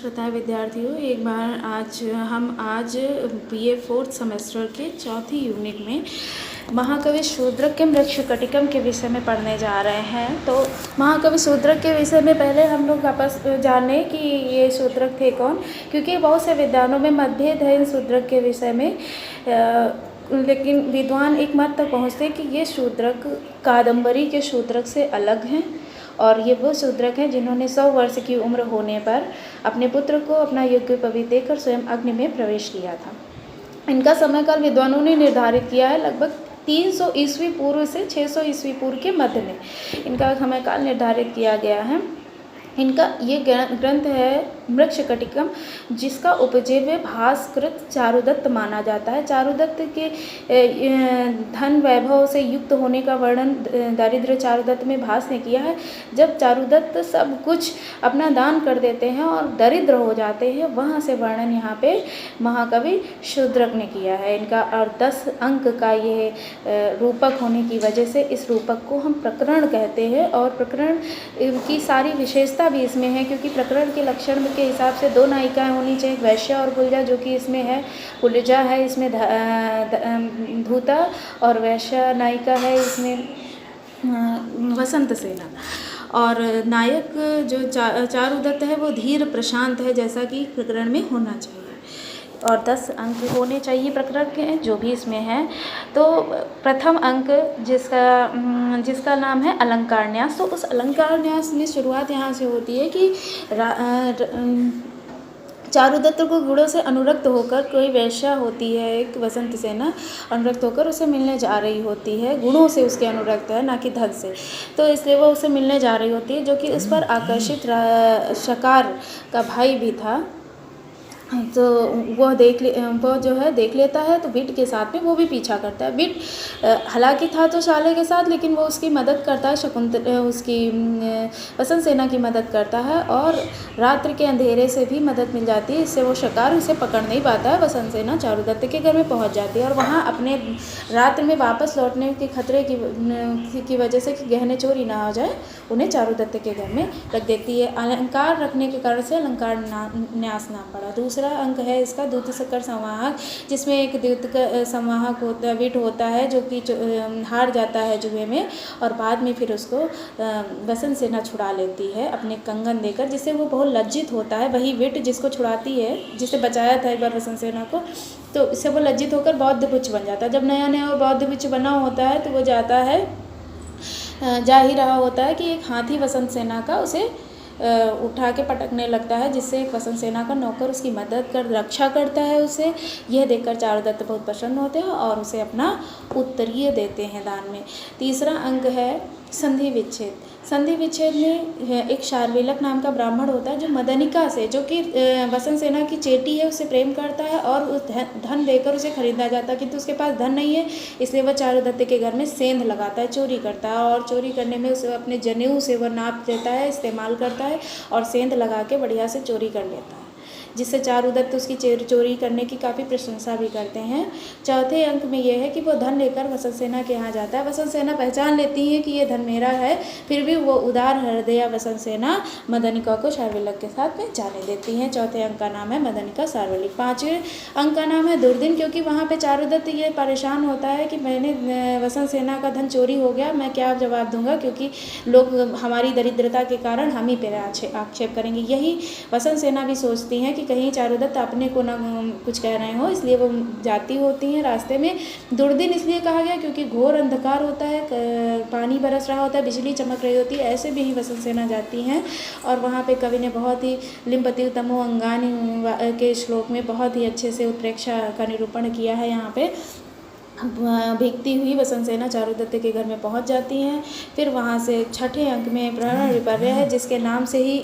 नमस्कार विद्यार्थियों, एक बार आज बीए फोर्थ सेमेस्टर के चौथी यूनिट में महाकवि शूद्रक के मृच्छकटिकम के विषय में पढ़ने जा रहे हैं। तो महाकवि शूद्रक के विषय में पहले हम लोग वापस जाने कि ये शूद्रक थे कौन, क्योंकि बहुत से विद्वानों में मतभेद है इन शूद्रक के विषय में। लेकिन विद्वान एक मत तक पहुँचते कि ये शूद्रक कादम्बरी के शूद्रक से अलग हैं और ये वो शूद्रक हैं जिन्होंने 100 वर्ष की उम्र होने पर अपने पुत्र को अपना यज्ञोपवीत देकर स्वयं अग्नि में प्रवेश किया था। इनका समयकाल विद्वानों ने निर्धारित किया है लगभग 300 ईस्वी पूर्व से 600 ईस्वी पूर्व के मध्य में इनका समयकाल निर्धारित किया गया है। इनका ये ग्रंथ है मृच्छकटिकम, जिसका उपजीव्य भास्कृत चारुदत्त माना जाता है। चारुदत्त के धन वैभव से युक्त होने का वर्णन दरिद्र चारुदत्त में भास ने किया है। जब चारुदत्त सब कुछ अपना दान कर देते हैं और दरिद्र हो जाते हैं, वहाँ से वर्णन यहाँ पे महाकवि शूद्रक ने किया है इनका। और 10 अंक का ये रूपक होने की वजह से इस रूपक को हम प्रकरण कहते हैं। और प्रकरण की सारी विशेषता भी इसमें है, क्योंकि प्रकरण के लक्षण के हिसाब से 2 नायिकाएं होनी चाहिए, वैश्या और कुलजा, जो कि इसमें है। कुलजा है इसमें धूता और वैश्या नायिका है इसमें वसंत सेना। और नायक जो चारुदत्त है वो धीर प्रशांत है, जैसा कि प्रकरण में होना चाहिए। और 10 अंक होने चाहिए प्रकरण के, जो भी इसमें है। तो प्रथम अंक जिसका नाम है अलंकार न्यास। तो उस अलंकार न्यास में शुरुआत यहाँ से होती है कि चारुदत्त को गुणों से अनुरक्त होकर कोई वैश्या होती है, एक वसंत सेना, अनुरक्त होकर उसे मिलने जा रही होती है। गुणों से उसके अनुरक्त है, ना कि धन से। तो इसलिए वो उसे मिलने जा रही होती है, जो कि उस पर आकर्षित शकार का भाई भी था। तो वो देख लेता है, तो बिट के साथ में वो भी पीछा करता है। बिट हालांकि था तो साले के साथ, लेकिन वो उसकी मदद करता है, उसकी वसंत सेना की मदद करता है और रात्रि के अंधेरे से भी मदद मिल जाती है। इससे वो शिकार उसे पकड़ नहीं पाता है। वसंत सेना चारुदत्त के घर में पहुंच जाती है और वहाँ अपने रात्रि में वापस लौटने के खतरे की वजह से कि गहने चोरी ना हो जाए, उन्हें चारुदत्त के घर में रख देती है। अलंकार रखने के कारण से अलंकार न्यास नाम पड़ा। दूसरा अंक है इसका द्युतशकर संवाहक, जिसमें एक द्युत का संवाहक होता विट होता है, जो कि हार जाता है जुए में और बाद में फिर उसको वसंत सेना छुड़ा लेती है अपने कंगन देकर, जिससे वो बहुत लज्जित होता है। वही विट जिसको छुड़ाती है, जिसे बचाया था एक बार वसंत सेना को, तो इससे वो लज्जित होकर बौद्ध भिक्षु बन जाता है। जब नया नया वो बौद्ध भिक्षु बना होता है, तो वो जा ही रहा होता है कि एक हाथी वसंत सेना का उसे उठा के पटकने लगता है, जिससे एक वसंत सेना का नौकर उसकी रक्षा करता है उसे। यह देखकर चारुदत्त बहुत प्रसन्न होते हैं और उसे अपना उत्तरीय देते हैं दान में। तीसरा अंग है संधि विच्छेद। संधि विच्छेद में एक शार्विलक नाम का ब्राह्मण होता है, जो मदनिका से, जो कि वसंत सेना की चेटी है, उससे प्रेम करता है और उस धन देकर उसे खरीदा जाता है, किंतु उसके पास धन नहीं है। इसलिए वह चारुदत्त के घर में सेंध लगाता है, चोरी करता है और चोरी करने में उसे अपने जनेऊ से वह नाप देता है, इस्तेमाल करता है और सेंध लगा के बढ़िया से चोरी कर लेता है, जिससे चारुदत्त उसकी चोरी करने की काफ़ी प्रशंसा भी करते हैं। चौथे अंक में यह है कि वो धन लेकर वसंत सेना के यहाँ जाता है। वसंत सेना पहचान लेती है कि ये धन मेरा है, फिर भी वो उदार हृदया वसंत सेना मदनिका को शार्विलक के साथ में जाने देती हैं। चौथे अंक का नाम है मदनिका शार्विलक। 5वें अंक का नाम है दुर्दिन, क्योंकि वहाँ पर चारुदत्त ये परेशान होता है कि मैंने वसंत सेना का धन चोरी हो गया, मैं क्या जवाब दूंगा, क्योंकि लोग हमारी दरिद्रता के कारण हम ही पर आक्षेप करेंगे। यही वसंत सेना भी सोचती हैं कि कहीं चारुदत्त अपने को ना कुछ कह रहे हो, इसलिए वो जाती होती हैं। रास्ते में दुर्दिन इसलिए कहा गया क्योंकि घोर अंधकार होता है, पानी बरस रहा होता है, बिजली चमक रही होती है, ऐसे भी ही वसंत सेना जाती हैं। और वहाँ पे कवि ने बहुत ही लिम्पति तमो अंगानि के श्लोक में बहुत ही अच्छे से उत्प्रेक्षा का निरूपण किया है। यहाँ पे भीगती हुई वसंत सेना चारुदत्त के घर में पहुंच जाती हैं। फिर वहां से छठे अंक में प्रहरण विपर्य है, जिसके नाम से ही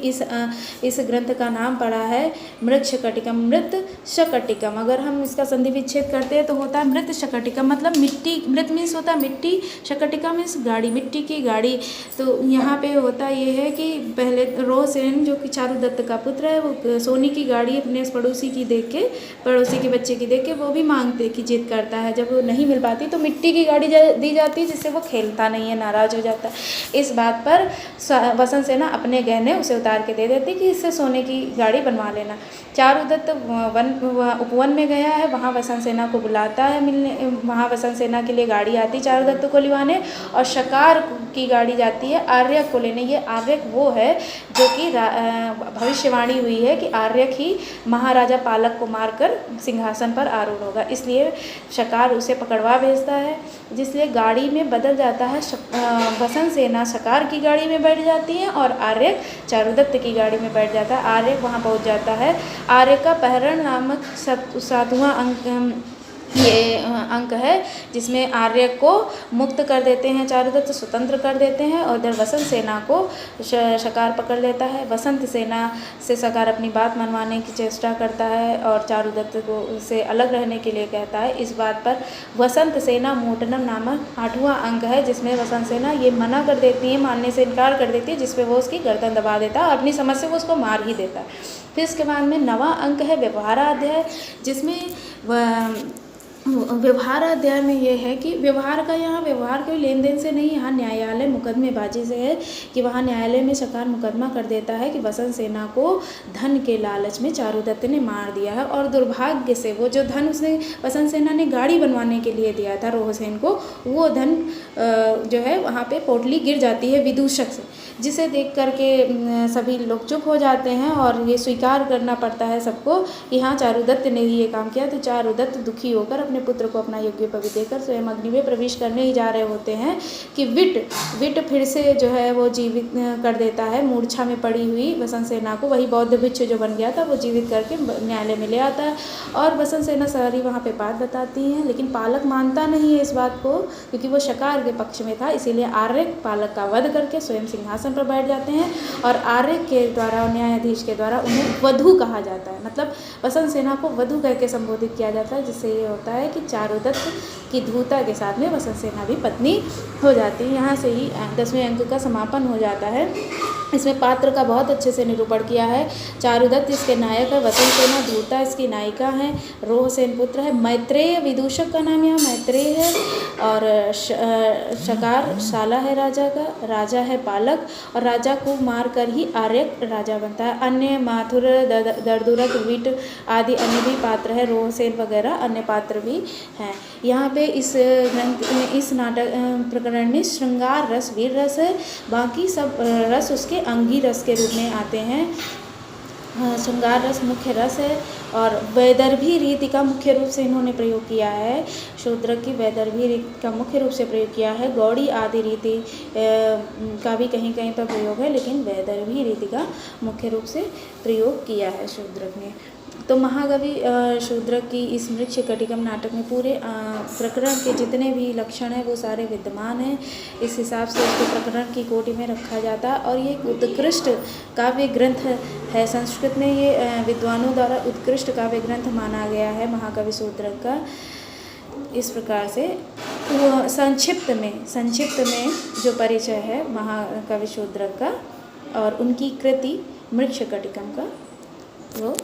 इस ग्रंथ का नाम पड़ा है मृच्छकटिकम, मृत शकटिकम। अगर हम इसका संधि विच्छेद करते हैं तो होता है मृत शकटिकम, मतलब मिट्टी, मृत मीन्स होता है मिट्टी, शकटिका मीन्स गाड़ी, मिट्टी की गाड़ी। तो यहाँ पे होता ये है कि पहले रोसेन, जो कि चारुदत्त का पुत्र है, वो सोने की गाड़ी अपने पड़ोसी के बच्चे की देख के वो भी मांगते की जिद करता है। जब वो नहीं मिल पाती तो मिट्टी की गाड़ी दी जाती है, जिससे वो खेलता नहीं है, नाराज़ हो जाता है। इस बात पर वसंत सेना अपने गहने उसे उतार के दे देती कि इससे सोने की गाड़ी बनवा लेना। चारुदत्त उपवन में गया है, वहाँ वसंत सेना को बुलाता है मिलने, वहाँ वसंत सेना के लिए गाड़ी आती चारुदत्त को लिवाने, और शकार की गाड़ी जाती है आर्यक को लेने। ये आर्यक वो है जो कि भविष्यवाणी हुई है कि आर्यक ही महाराजा पालक को मारकर सिंहासन पर आरूढ़ होगा, इसलिए शकार उसे पकड़वा भेजता है, जिसलिए गाड़ी में बदल जाता है। वसंत सेना शकार की गाड़ी में बैठ जाती है और आर्यक चारुदत्त की गाड़ी में बैठ जाता है। आर्यक वहाँ पहुँच जाता है। आर्यक का अपहरण नामक 7वां अंक है, जिसमें आर्यक को मुक्त कर देते हैं, चारुदत्त स्वतंत्र कर देते हैं, और इधर वसंत सेना को शकार पकड़ लेता है। वसंत सेना से शकार अपनी बात मनवाने की चेष्टा करता है और चारुदत्त को से अलग रहने के लिए कहता है। इस बात पर वसंत सेना मोटनम नामक 8वां अंक है, जिसमें वसंत सेना ये मना कर देती है, मानने से इनकार कर देती है, जिसपे वो उसकी गर्दन दबा देता है और अपनी समझ से वो उसको मार ही देता है। फिर इसके बाद में 9वां अंक है व्यवहाराध्याय, जिसमें व्यवहाराध्याय में ये है कि व्यवहार का, यहाँ व्यवहार कोई लेन देन से नहीं, यहाँ न्यायालय मुकदमेबाजी से है कि वहाँ न्यायालय में शकार मुकदमा कर देता है कि वसंत सेना को धन के लालच में चारुदत्त ने मार दिया है, और दुर्भाग्य से वो जो धन उसने वसंत सेना ने गाड़ी बनवाने के लिए दिया था रोहसेन को, वो धन जो है वहाँ पे पोटली गिर जाती है विदूषक से, जिसे देख करके सभी लोग चुप हो जाते हैं और ये स्वीकार करना पड़ता है सबको कि हाँ चारुदत्त ने ही ये काम किया। तो चारुदत्त दुखी होकर अपने पुत्र को अपना यज्ञोपवीत देकर स्वयं अग्नि में प्रवेश करने ही जा रहे होते हैं कि विट फिर से जो है वो जीवित कर देता है मूर्छा में पड़ी हुई वसंत सेना को। वही बौद्ध भिक्षु जो बन गया था वो जीवित करके न्यायालय में ले आता है और वसंत सेना सारी वहाँ पे बात बताती हैं, लेकिन पालक मानता नहीं है इस बात को, क्योंकि वो शकार के पक्ष में था। इसीलिए आर्यक पालक का वध करके स्वयं सिंहासन पर बैठ जाते हैं और आर्यक के द्वारा, न्यायाधीश के द्वारा उन्हें वधू कहा जाता है, मतलब वसंत सेना को वधू कह के संबोधित किया जाता है, जिससे ये होता है कि चारुदत्त की धूता के साथ में वसंत सेना भी पत्नी हो जाती है। यहाँ से ही 10वें अंक का समापन हो जाता है। इसमें पात्र का बहुत अच्छे से निरूपण किया है। चारुदत्त इसके नायक है, वसंत सेना धूता इसकी नायिका है, रोहसेन पुत्र है, मैत्रेय विदूषक का नाम यहाँ मैत्रेय है, और शकार शाला है राजा का, राजा है पालक, और राजा को मार कर ही आर्यक राजा बनता है। अन्य माथुर, दर्दुरक, विट आदि अन्य भी पात्र है, रोहसेन वगैरह अन्य पात्र भी हैं। यहाँ पे इस ग्रंथ में, इस नाटक प्रकरण में श्रृंगार रस वीर रस है, बाकी सब रस उसके अंगी रस के रूप में आते हैं। श्रृंगार रस मुख्य रस है और वैदर्भी रीति का मुख्य रूप से इन्होंने प्रयोग किया है। शूद्रक की वैदर्भी रीति का मुख्य रूप से प्रयोग किया है। गौड़ी आदि रीति का भी कहीं कहीं पर प्रयोग है, लेकिन वैदर्भी रीति का मुख्य रूप से प्रयोग किया है शूद्रक ने। तो महाकवि शूद्रक की इस मृच्छकटिकम नाटक में पूरे प्रकरण के जितने भी लक्षण हैं वो सारे विद्यमान हैं। इस हिसाब से इसको प्रकरण की कोटि में रखा जाता है और ये उत्कृष्ट काव्य ग्रंथ है। संस्कृत में ये विद्वानों द्वारा उत्कृष्ट काव्य ग्रंथ माना गया है महाकवि शूद्रक का। इस प्रकार से संक्षिप्त में जो परिचय है महाकवि शूद्रक का और उनकी कृति मृच्छकटिकम का वो